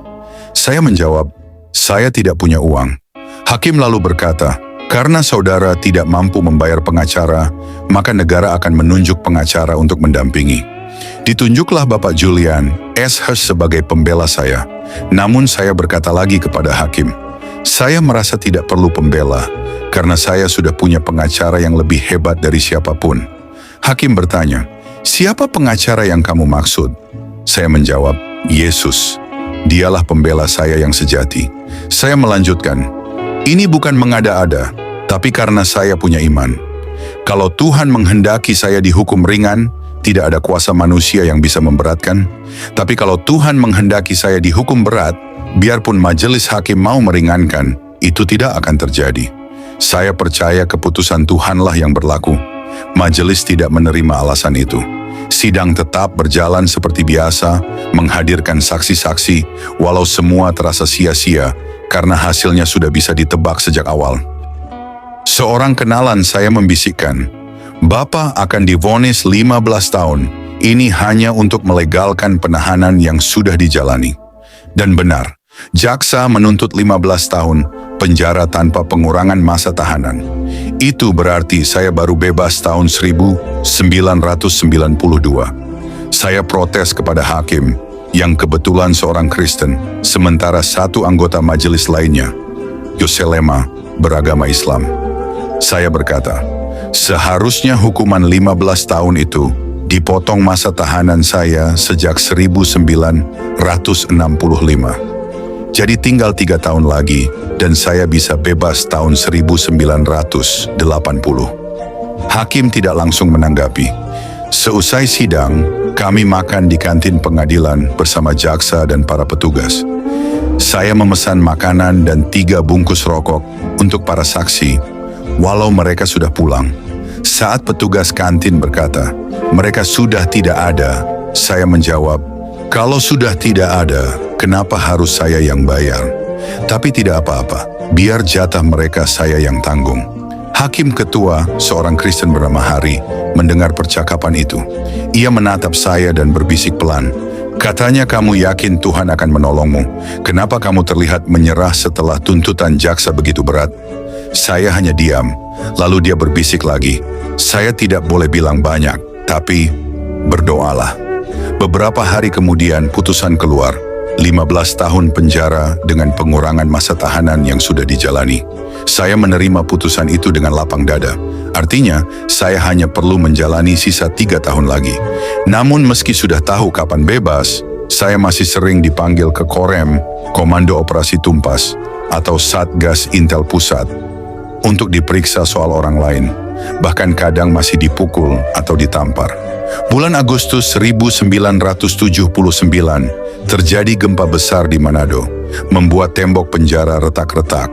Saya menjawab, saya tidak punya uang. Hakim lalu berkata, karena saudara tidak mampu membayar pengacara, maka negara akan menunjuk pengacara untuk mendampingi. Ditunjuklah Bapak Julian S. Hirsch sebagai pembela saya. Namun saya berkata lagi kepada hakim, saya merasa tidak perlu pembela karena saya sudah punya pengacara yang lebih hebat dari siapapun. Hakim bertanya, siapa pengacara yang kamu maksud? Saya menjawab, Yesus. Dialah pembela saya yang sejati. Saya melanjutkan, ini bukan mengada-ada, tapi karena saya punya iman. Kalau Tuhan menghendaki saya dihukum ringan, tidak ada kuasa manusia yang bisa memberatkan. Tapi kalau Tuhan menghendaki saya dihukum berat, biarpun majelis hakim mau meringankan, itu tidak akan terjadi. Saya percaya keputusan Tuhanlah yang berlaku. Majelis tidak menerima alasan itu. Sidang tetap berjalan seperti biasa, menghadirkan saksi-saksi, walau semua terasa sia-sia karena hasilnya sudah bisa ditebak sejak awal. Seorang kenalan saya membisikkan, Bapak akan divonis 15 tahun, ini hanya untuk melegalkan penahanan yang sudah dijalani. Dan benar, jaksa menuntut 15 tahun penjara tanpa pengurangan masa tahanan. Itu berarti saya baru bebas tahun 1992. Saya protes kepada hakim, yang kebetulan seorang Kristen, sementara satu anggota majelis lainnya, Yoselema, beragama Islam. Saya berkata, seharusnya hukuman 15 tahun itu dipotong masa tahanan saya sejak 1965. Jadi tinggal 3 tahun lagi dan saya bisa bebas tahun 1980. Hakim tidak langsung menanggapi. Seusai sidang, kami makan di kantin pengadilan bersama jaksa dan para petugas. Saya memesan makanan dan 3 bungkus rokok untuk para saksi, walau mereka sudah pulang. Saat petugas kantin berkata, mereka sudah tidak ada, saya menjawab, kalau sudah tidak ada, kenapa harus saya yang bayar? Tapi tidak apa-apa, biar jatah mereka saya yang tanggung. Hakim ketua, seorang Kristen bernama Hari, mendengar percakapan itu. Ia menatap saya dan berbisik pelan. Katanya, kamu yakin Tuhan akan menolongmu? Kenapa kamu terlihat menyerah setelah tuntutan jaksa begitu berat? Saya hanya diam. Lalu dia berbisik lagi. Saya tidak boleh bilang banyak, tapi berdoalah. Beberapa hari kemudian putusan keluar. 15 tahun penjara dengan pengurangan masa tahanan yang sudah dijalani. Saya menerima putusan itu dengan lapang dada. Artinya, saya hanya perlu menjalani sisa 3 tahun lagi. Namun meski sudah tahu kapan bebas, saya masih sering dipanggil ke Korem, Komando Operasi Tumpas, atau Satgas Intel Pusat, untuk diperiksa soal orang lain. Bahkan kadang masih dipukul atau ditampar. Bulan Agustus 1979, terjadi gempa besar di Manado, membuat tembok penjara retak-retak.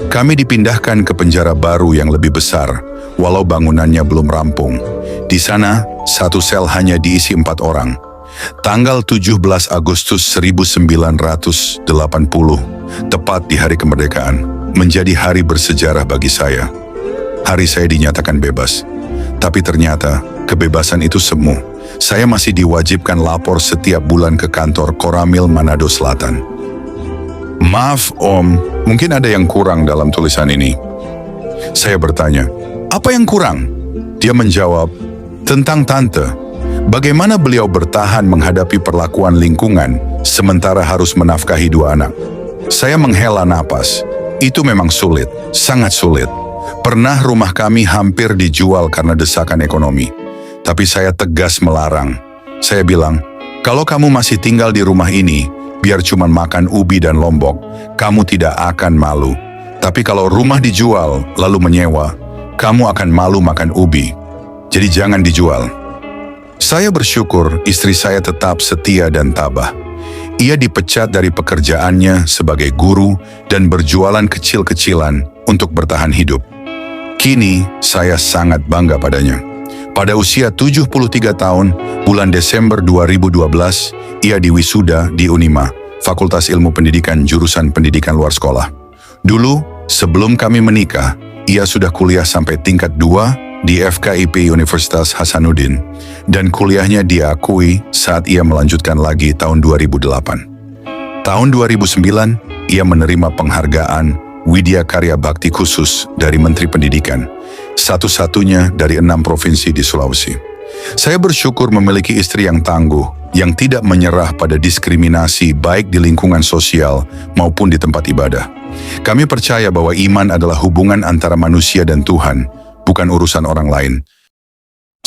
Kami dipindahkan ke penjara baru yang lebih besar, walau bangunannya belum rampung. Di sana, satu sel hanya diisi 4 orang. Tanggal 17 Agustus 1980, tepat di hari kemerdekaan, menjadi hari bersejarah bagi saya. Hari saya dinyatakan bebas. Tapi ternyata, kebebasan itu semu. Saya masih diwajibkan lapor setiap bulan ke kantor Koramil Manado Selatan. Maaf Om, mungkin ada yang kurang dalam tulisan ini. Saya bertanya, apa yang kurang? Dia menjawab, tentang Tante. Bagaimana beliau bertahan menghadapi perlakuan lingkungan sementara harus menafkahi 2 anak. Saya menghela napas. Itu memang sulit, sangat sulit. Pernah rumah kami hampir dijual karena desakan ekonomi. Tapi saya tegas melarang. Saya bilang, kalau kamu masih tinggal di rumah ini, biar cuma makan ubi dan lombok, kamu tidak akan malu. Tapi kalau rumah dijual, lalu menyewa, kamu akan malu makan ubi. Jadi jangan dijual. Saya bersyukur istri saya tetap setia dan tabah. Ia dipecat dari pekerjaannya sebagai guru dan berjualan kecil-kecilan untuk bertahan hidup. Kini, saya sangat bangga padanya. Pada usia 73 tahun, bulan Desember 2012, ia diwisuda di Unima, Fakultas Ilmu Pendidikan jurusan Pendidikan Luar Sekolah. Dulu, sebelum kami menikah, ia sudah kuliah sampai tingkat 2 di FKIP Universitas Hasanuddin, dan kuliahnya diakui saat ia melanjutkan lagi tahun 2008. Tahun 2009, ia menerima penghargaan Widya Karya Bakti Khusus dari Menteri Pendidikan, satu-satunya dari 6 provinsi di Sulawesi. Saya bersyukur memiliki istri yang tangguh, yang tidak menyerah pada diskriminasi baik di lingkungan sosial maupun di tempat ibadah. Kami percaya bahwa iman adalah hubungan antara manusia dan Tuhan, bukan urusan orang lain.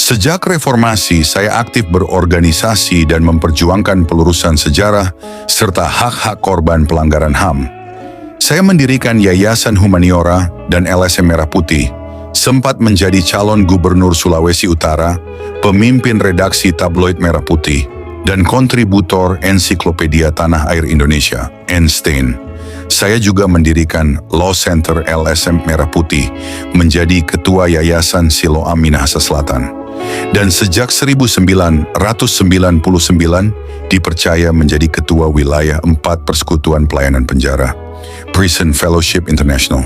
Sejak reformasi, saya aktif berorganisasi dan memperjuangkan pelurusan sejarah serta hak-hak korban pelanggaran HAM. Saya mendirikan Yayasan Humaniora dan LSM Merah Putih, sempat menjadi calon gubernur Sulawesi Utara, pemimpin redaksi tabloid Merah Putih, dan kontributor Ensiklopedia Tanah Air Indonesia, Einstein. Saya juga mendirikan Law Center LSM Merah Putih, menjadi ketua Yayasan Siloam Minahasa Selatan. Dan sejak 1999, dipercaya menjadi ketua wilayah 4 Persekutuan Pelayanan Penjara, Prison Fellowship International.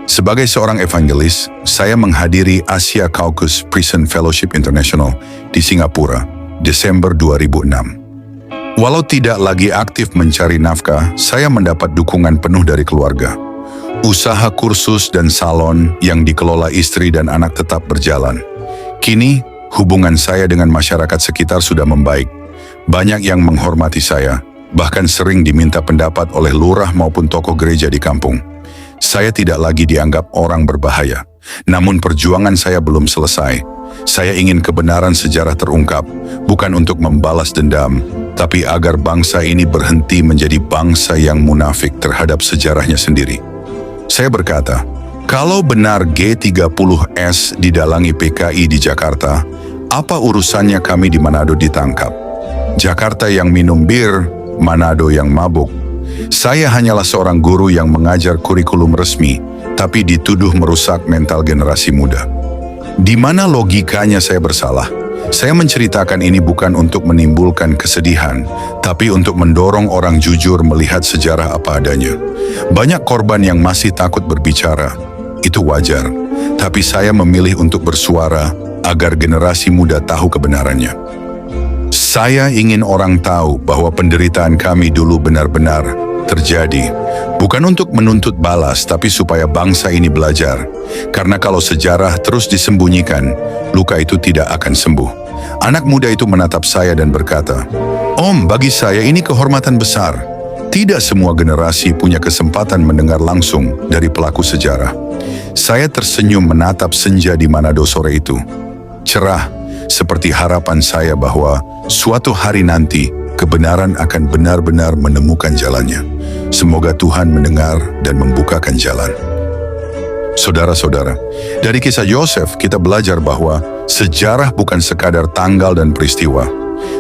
Sebagai seorang evangelis, saya menghadiri Asia Caucus Prison Fellowship International di Singapura, Desember 2006. Walau tidak lagi aktif mencari nafkah, saya mendapat dukungan penuh dari keluarga. Usaha kursus dan salon yang dikelola istri dan anak tetap berjalan. Kini, hubungan saya dengan masyarakat sekitar sudah membaik. Banyak yang menghormati saya, bahkan sering diminta pendapat oleh lurah maupun tokoh gereja di kampung. Saya tidak lagi dianggap orang berbahaya. Namun perjuangan saya belum selesai. Saya ingin kebenaran sejarah terungkap, bukan untuk membalas dendam, tapi agar bangsa ini berhenti menjadi bangsa yang munafik terhadap sejarahnya sendiri. Saya berkata, kalau benar G30S didalangi PKI di Jakarta, apa urusannya kami di Manado ditangkap? Jakarta yang minum bir, Manado yang mabuk. Saya hanyalah seorang guru yang mengajar kurikulum resmi, tapi dituduh merusak mental generasi muda. Di mana logikanya saya bersalah? Saya menceritakan ini bukan untuk menimbulkan kesedihan, tapi untuk mendorong orang jujur melihat sejarah apa adanya. Banyak korban yang masih takut berbicara, itu wajar. Tapi saya memilih untuk bersuara agar generasi muda tahu kebenarannya. Saya ingin orang tahu bahwa penderitaan kami dulu benar-benar terjadi. Bukan untuk menuntut balas, tapi supaya bangsa ini belajar. Karena kalau sejarah terus disembunyikan, luka itu tidak akan sembuh. Anak muda itu menatap saya dan berkata, "Om, bagi saya ini kehormatan besar. Tidak semua generasi punya kesempatan mendengar langsung dari pelaku sejarah." Saya tersenyum menatap senja di Manado sore itu. Cerah, seperti harapan saya bahwa suatu hari nanti kebenaran akan benar-benar menemukan jalannya. Semoga Tuhan mendengar dan membukakan jalan. Saudara-saudara, dari kisah Yosef kita belajar bahwa sejarah bukan sekadar tanggal dan peristiwa.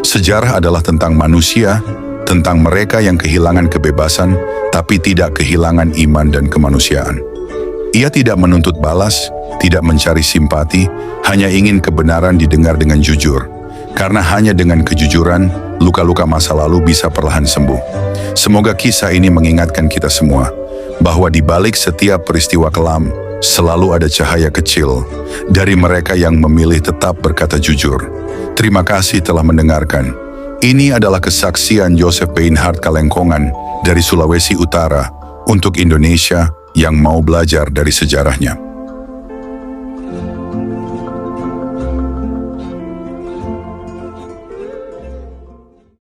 Sejarah adalah tentang manusia, tentang mereka yang kehilangan kebebasan, tapi tidak kehilangan iman dan kemanusiaan. Ia tidak menuntut balas, tidak mencari simpati, hanya ingin kebenaran didengar dengan jujur. Karena hanya dengan kejujuran, luka-luka masa lalu bisa perlahan sembuh. Semoga kisah ini mengingatkan kita semua, bahwa di balik setiap peristiwa kelam, selalu ada cahaya kecil dari mereka yang memilih tetap berkata jujur. Terima kasih telah mendengarkan. Ini adalah kesaksian Joseph Beinhard Kalengkongan dari Sulawesi Utara untuk Indonesia yang mau belajar dari sejarahnya.